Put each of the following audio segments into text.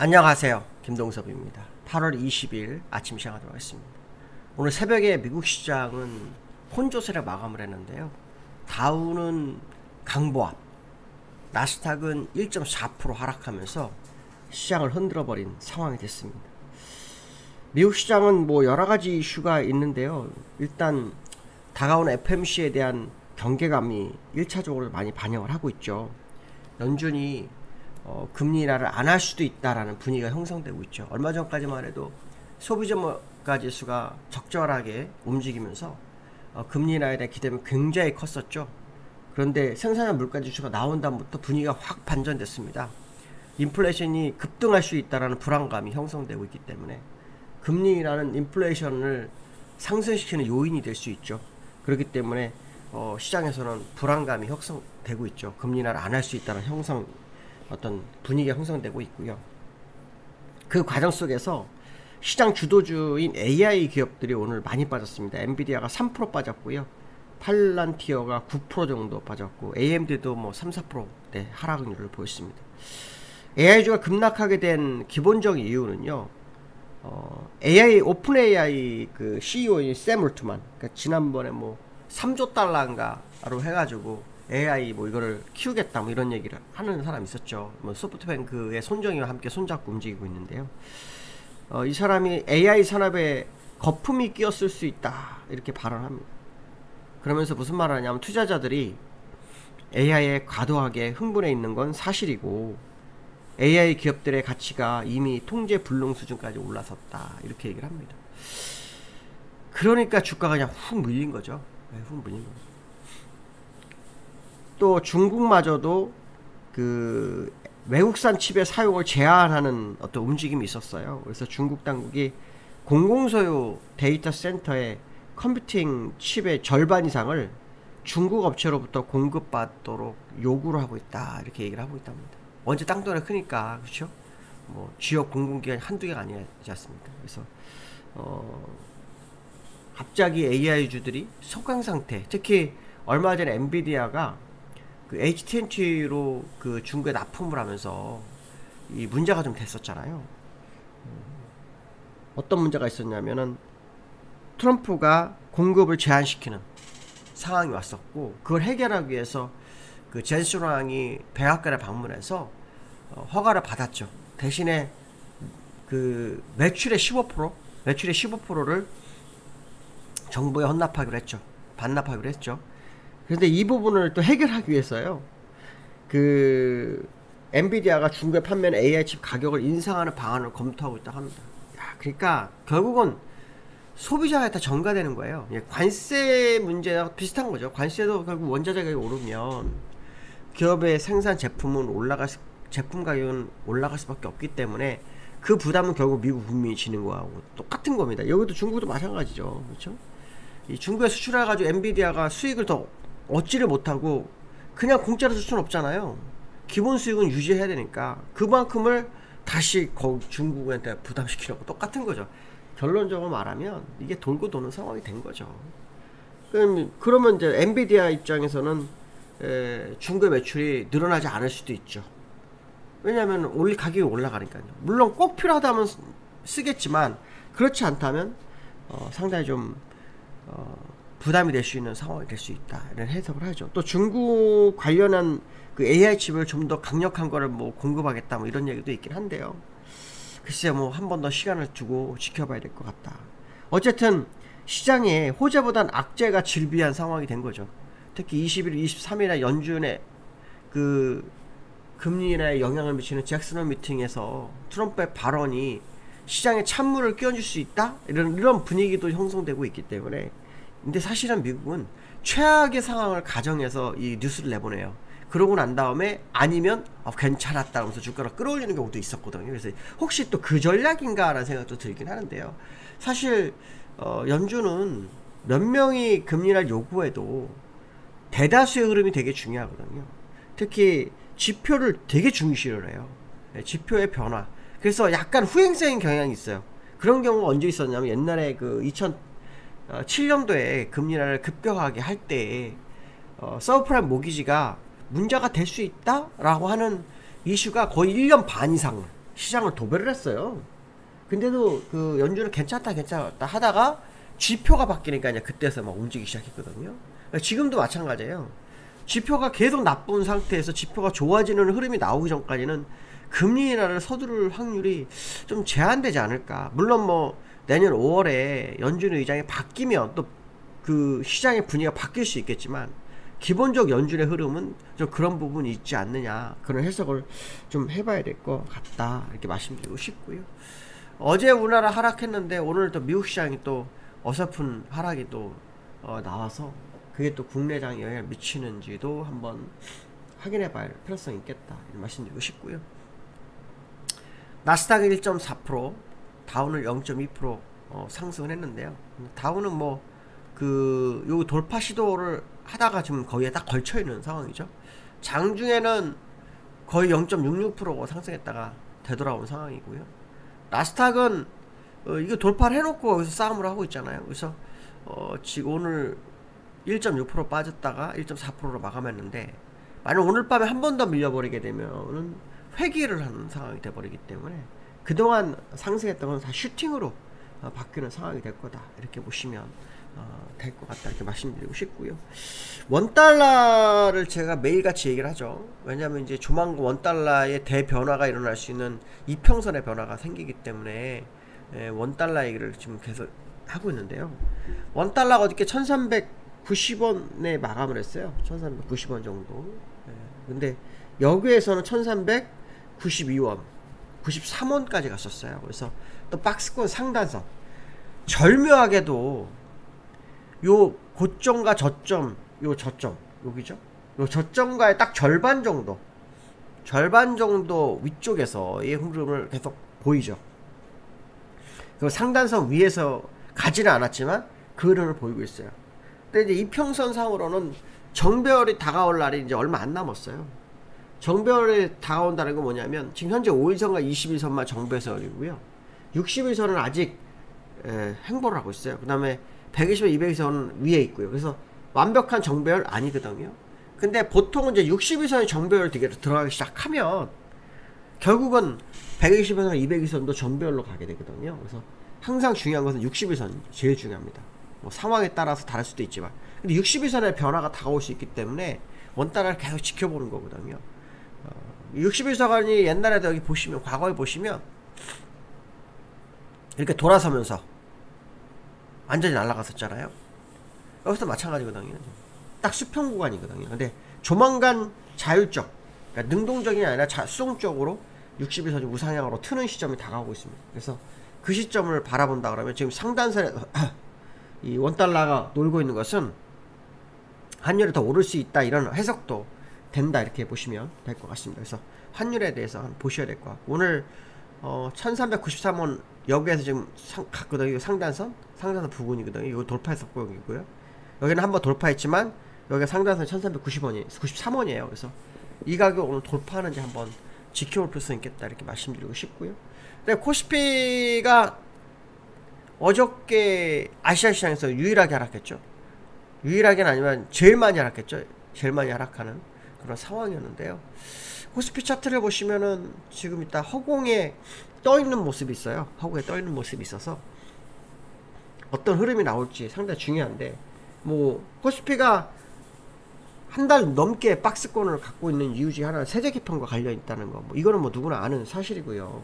안녕하세요. 김동섭입니다. 8월 20일 아침 시작하도록 하겠습니다. 오늘 새벽에 미국 시장은 혼조세를 마감을 했는데요. 다우는 강보합, 나스닥은 1.4% 하락하면서 시장을 흔들어버린 상황이 됐습니다. 미국 시장은 뭐 여러가지 이슈가 있는데요. 일단 다가오는 FMC에 대한 경계감이 1차적으로 많이 반영을 하고 있죠. 연준이 금리 인하를 안 할 수도 있다라는 분위기가 형성되고 있죠. 얼마 전까지만 해도 소비자 물가 지수가 적절하게 움직이면서 금리 인하에 대한 기대는 굉장히 컸었죠. 그런데 생산자 물가 지수가 나온 다음부터 분위기가 확 반전됐습니다. 인플레이션이 급등할 수 있다라는 불안감이 형성되고 있기 때문에 금리 인하는 인플레이션을 상승시키는 요인이 될 수 있죠. 그렇기 때문에 시장에서는 불안감이 형성되고 있죠. 금리 인하를 안 할 수 있다는 어떤 분위기가 형성되고 있고요. 그 과정 속에서 시장 주도주인 AI 기업들이 오늘 많이 빠졌습니다. 엔비디아가 3% 빠졌고요. 팔란티어가 9% 정도 빠졌고 AMD도 뭐 3, 4%대 하락률을 보였습니다. AI주가 급락하게 된 기본적인 이유는요. 오픈 AI 그 CEO인 샘 올트만, 그러니까 지난번에 뭐 3조 달러인가로 해가지고 AI 뭐 이거를 키우겠다 뭐 이런 얘기를 하는 사람이 있었죠. 뭐 소프트뱅크의 손정희와 함께 손잡고 움직이고 있는데요. 이 사람이 AI 산업에 거품이 끼었을 수 있다 이렇게 발언합니다. 그러면서 무슨 말을 하냐면 투자자들이 AI에 과도하게 흥분해 있는 건 사실이고 AI 기업들의 가치가 이미 통제 불능 수준까지 올라섰다 이렇게 얘기를 합니다. 그러니까 주가가 그냥 훅 밀린 거죠. 훅 밀린 거죠. 또 중국마저도 그 외국산 칩의 사용을 제한하는 어떤 움직임이 있었어요. 그래서 중국 당국이 공공소유 데이터 센터의 컴퓨팅 칩의 절반 이상을 중국 업체로부터 공급받도록 요구를 하고 있다 이렇게 얘기를 하고 있답니다. 언제 땅덩어리가 크니까 그렇죠? 뭐 지역 공공기관이 한두 개가 아니지 않습니까? 그래서 갑자기 AI주들이 소강 상태, 특히 얼마 전에 엔비디아가 그 HT&T로 그 중국에 납품을 하면서 이 문제가 좀 됐었잖아요. 어떤 문제가 있었냐면은 트럼프가 공급을 제한시키는 상황이 왔었고 그걸 해결하기 위해서 그 젠스랑이 백악관에 방문해서 허가를 받았죠. 대신에 그 매출의 15%를 정부에 헌납하기로 했죠. 반납하기로 했죠. 그런데 이 부분을 또 해결하기 위해서요. 그 엔비디아가 중국에 판매하는 AI 칩 가격을 인상하는 방안을 검토하고 있다고 합니다. 그러니까 결국은 소비자가 다 전가되는 거예요. 관세 문제와 비슷한 거죠. 관세도 결국 원자 가격이 오르면 기업의 생산 제품 가격은 올라갈 수밖에 없기 때문에 그 부담은 결국 미국 국민이 지는 거하고 똑같은 겁니다. 여기도 중국도 마찬가지죠. 그렇죠? 이 중국에 수출해가지고 엔비디아가 수익을 더 얻지를 못하고 그냥 공짜로 줄 수는 없잖아요. 기본 수익은 유지해야 되니까 그만큼을 다시 중국한테 부담시키려고 똑같은 거죠. 결론적으로 말하면 이게 돌고 도는 상황이 된 거죠. 그러면 이제 엔비디아 입장에서는 중국의 매출이 늘어나지 않을 수도 있죠. 왜냐하면 가격이 올라가니까요. 물론 꼭 필요하다면 쓰겠지만 그렇지 않다면 상당히 좀 부담이 될 수 있는 상황이 될 수 있다 이런 해석을 하죠. 또 중국 관련한 그 AI 칩을 좀 더 강력한 거를 뭐 공급하겠다 뭐 이런 얘기도 있긴 한데요. 글쎄 뭐 한 번 더 시간을 두고 지켜봐야 될 것 같다. 어쨌든 시장에 호재보단 악재가 질비한 상황이 된 거죠. 특히 21일, 23일에 연준의 그 금리 인하에 영향을 미치는 잭슨홀 미팅에서 트럼프의 발언이 시장에 찬물을 끼얹을 수 있다? 이런 분위기도 형성되고 있기 때문에. 근데 사실은 미국은 최악의 상황을 가정해서 이 뉴스를 내보내요. 그러고 난 다음에 아니면 괜찮았다 하면서 주가를 끌어올리는 경우도 있었거든요. 그래서 혹시 또 그 전략인가 라는 생각도 들긴 하는데요. 사실 연준은 몇 명이 금리를 요구해도 대다수의 흐름이 되게 중요하거든요. 특히 지표를 되게 중시를 해요. 지표의 변화. 그래서 약간 후행성인 경향이 있어요. 그런 경우가 언제 있었냐면 옛날에 그 2007년도에 금리를 급격하게 할 때 서브프라임 모기지가 문제가 될 수 있다? 라고 하는 이슈가 거의 1년 반 이상 시장을 도배를 했어요. 근데도 그 연준은 괜찮다 하다가 지표가 바뀌니까 이제 그때서 막 움직이기 시작했거든요. 지금도 마찬가지예요. 지표가 계속 나쁜 상태에서 지표가 좋아지는 흐름이 나오기 전까지는 금리 인하를 서두를 확률이 좀 제한되지 않을까. 물론 뭐 내년 5월에 연준 의장이 바뀌면 또 그 시장의 분위기가 바뀔 수 있겠지만 기본적 연준의 흐름은 좀 그런 부분이 있지 않느냐, 그런 해석을 좀 해봐야 될 것 같다, 이렇게 말씀드리고 싶고요. 어제 우리나라 하락했는데 오늘 또 미국 시장이 또 어설픈 하락이 또 나와서 그게 또 국내장에 영향을 미치는지도 한번 확인해 봐야 할 필요성이 있겠다, 이렇게 말씀드리고 싶고요. 나스닥은 1.4%, 다우는 0.2% 상승을 했는데요. 다우는 뭐 요 돌파 시도를 하다가 지금 거기에 딱 걸쳐 있는 상황이죠. 장중에는 거의 0.66% 상승했다가 되돌아온 상황이고요. 나스닥은 이거 돌파를 해놓고 여기서 싸움을 하고 있잖아요. 그래서 지금 오늘 1.6% 빠졌다가 1.4%로 마감했는데, 만약 오늘 밤에 한 번 더 밀려버리게 되면은 회귀를 하는 상황이 돼버리기 때문에 그동안 상승했던 건 다 슈팅으로 바뀌는 상황이 될 거다, 이렇게 보시면 될 것 같다, 이렇게 말씀드리고 싶고요. 원달러를 제가 매일같이 얘기를 하죠. 왜냐하면 이제 조만간 원달러의 대변화가 일어날 수 있는 이평선의 변화가 생기기 때문에 원달러 얘기를 지금 계속 하고 있는데요. 원달러가 어저께 1390원에 마감을 했어요. 1390원 정도. 근데 여기에서는 1392원 93원까지 갔었어요. 그래서 또 박스권 상단선, 절묘하게도 요 고점과 저점, 요 저점 여기죠. 요 저점과의 딱 절반 정도 위쪽에서의 흐름을 계속 보이죠. 그 상단선 위에서 가지는 않았지만 그 흐름을 보이고 있어요. 근데 이제 이평선 상으로는 정배열이 다가올 날이 이제 얼마 안 남았어요. 정배열이 다가온다는 건 뭐냐면 지금 현재 5일선과 20일선만 정배선이고요. 60일선은 아직 행보를 하고 있어요. 그 다음에 120일, 200일선은 위에 있고요. 그래서 완벽한 정배열 아니거든요. 근데 보통은 이제 60일선이 정배열 들어가기 시작하면 결국은 120일선, 200일선도 정배열로 가게 되거든요. 그래서 항상 중요한 것은 60일선이 제일 중요합니다. 뭐 상황에 따라서 다를 수도 있지만, 근데 60일선의 변화가 다가올 수 있기 때문에 원달러를 계속 지켜보는 거거든요. 60일선이 옛날에도 여기 보시면, 과거에 보시면 이렇게 돌아서면서 완전히 날아갔었잖아요. 여기서 마찬가지거든요. 딱 수평 구간이거든요. 근데 조만간 자율적, 그러니까 능동적이 아니라 수동적으로 60일선이 우상향으로 트는 시점이 다가오고 있습니다. 그래서 그 시점을 바라본다 그러면 지금 상단선에 이 원달러가 놀고 있는 것은 환율이 더 오를 수 있다, 이런 해석도 된다, 이렇게 보시면 될 것 같습니다. 그래서 환율에 대해서 한번 보셔야 될 것 같고, 오늘 1393원 여기에서 지금 갔거든요. 상단선 부근이거든요. 이거 돌파했었고, 여기고요. 여기는 한번 돌파했지만 여기가 상단선 1390원이 93원이에요. 그래서 이 가격 오늘 돌파하는지 한번 지켜볼 필요성이 있겠다, 이렇게 말씀드리고 싶고요. 근데 코스피가 어저께 아시아 시장에서 유일하게 하락했죠. 유일하게는 아니면 제일 많이 하락했죠. 제일 많이 하락하는 그런 상황이었는데요. 코스피 차트를 보시면은 지금 이따 허공에 떠있는 모습이 있어요. 허공에 떠있는 모습이 있어서 어떤 흐름이 나올지 상당히 중요한데, 뭐 코스피가 한 달 넘게 박스권을 갖고 있는 이유 중에 하나는 세제 개편과 관련 있다는 거, 뭐 이거는 뭐 누구나 아는 사실이고요.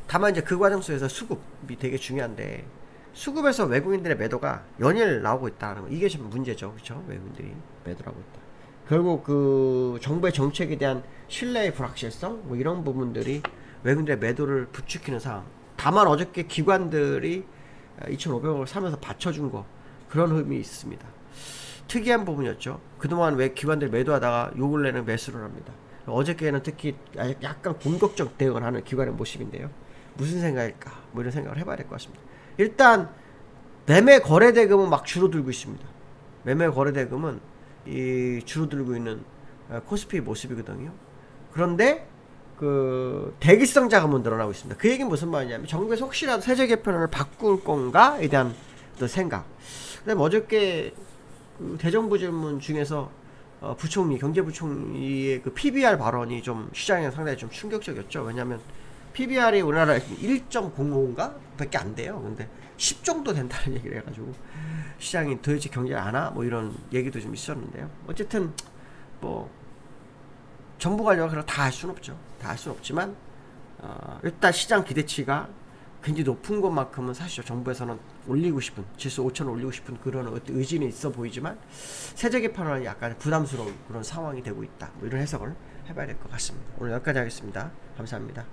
다만 이제 그 과정 속에서 수급이 되게 중요한데, 수급에서 외국인들의 매도가 연일 나오고 있다는 거, 이게 좀 문제죠. 그렇죠? 외국인들이 매도를 하고 있다. 결국 그 정부의 정책에 대한 신뢰의 불확실성, 뭐 이런 부분들이 외국인들의 매도를 부추기는 상황. 다만 어저께 기관들이 2,500억을 사면서 받쳐준 거, 그런 의미 있습니다. 특이한 부분이었죠. 그동안 왜 기관들이 매도하다가 요 근래는 매수를 합니다. 어저께는 특히 약간 공격적 대응을 하는 기관의 모습인데요. 무슨 생각일까? 뭐 이런 생각을 해봐야 될 것 같습니다. 일단 매매 거래 대금은 막 줄어들고 있습니다. 매매 거래 대금은 이 줄어들고 있는 코스피 모습이거든요. 그런데 그 대기성 자금은 늘어나고 있습니다. 그 얘기는 무슨 말이냐면 정부에서 혹시라도 세제 개편을 바꿀 건가에 대한 어떤 생각. 그다음에 어저께 그 대정부 질문 중에서 부총리, 경제부총리의 그 PBR 발언이 좀 시장에 상당히 좀 충격적이었죠. 왜냐하면 PBR이 우리나라 1.05인가? 밖에 안 돼요. 근데 10 정도 된다는 얘기를 해가지고 시장이 도대체 경제를 안 하나? 뭐 이런 얘기도 좀 있었는데요. 어쨌든 뭐 정부 관료가 다 할 수는 없죠. 다 할 수는 없지만 일단 시장 기대치가 굉장히 높은 것만큼은 사실 정부에서는 올리고 싶은, 지수 5,000을 올리고 싶은 그런 어떤 의지는 있어 보이지만 세제 개편은 약간 부담스러운 그런 상황이 되고 있다. 뭐 이런 해석을 해봐야 될 것 같습니다. 오늘 여기까지 하겠습니다. 감사합니다.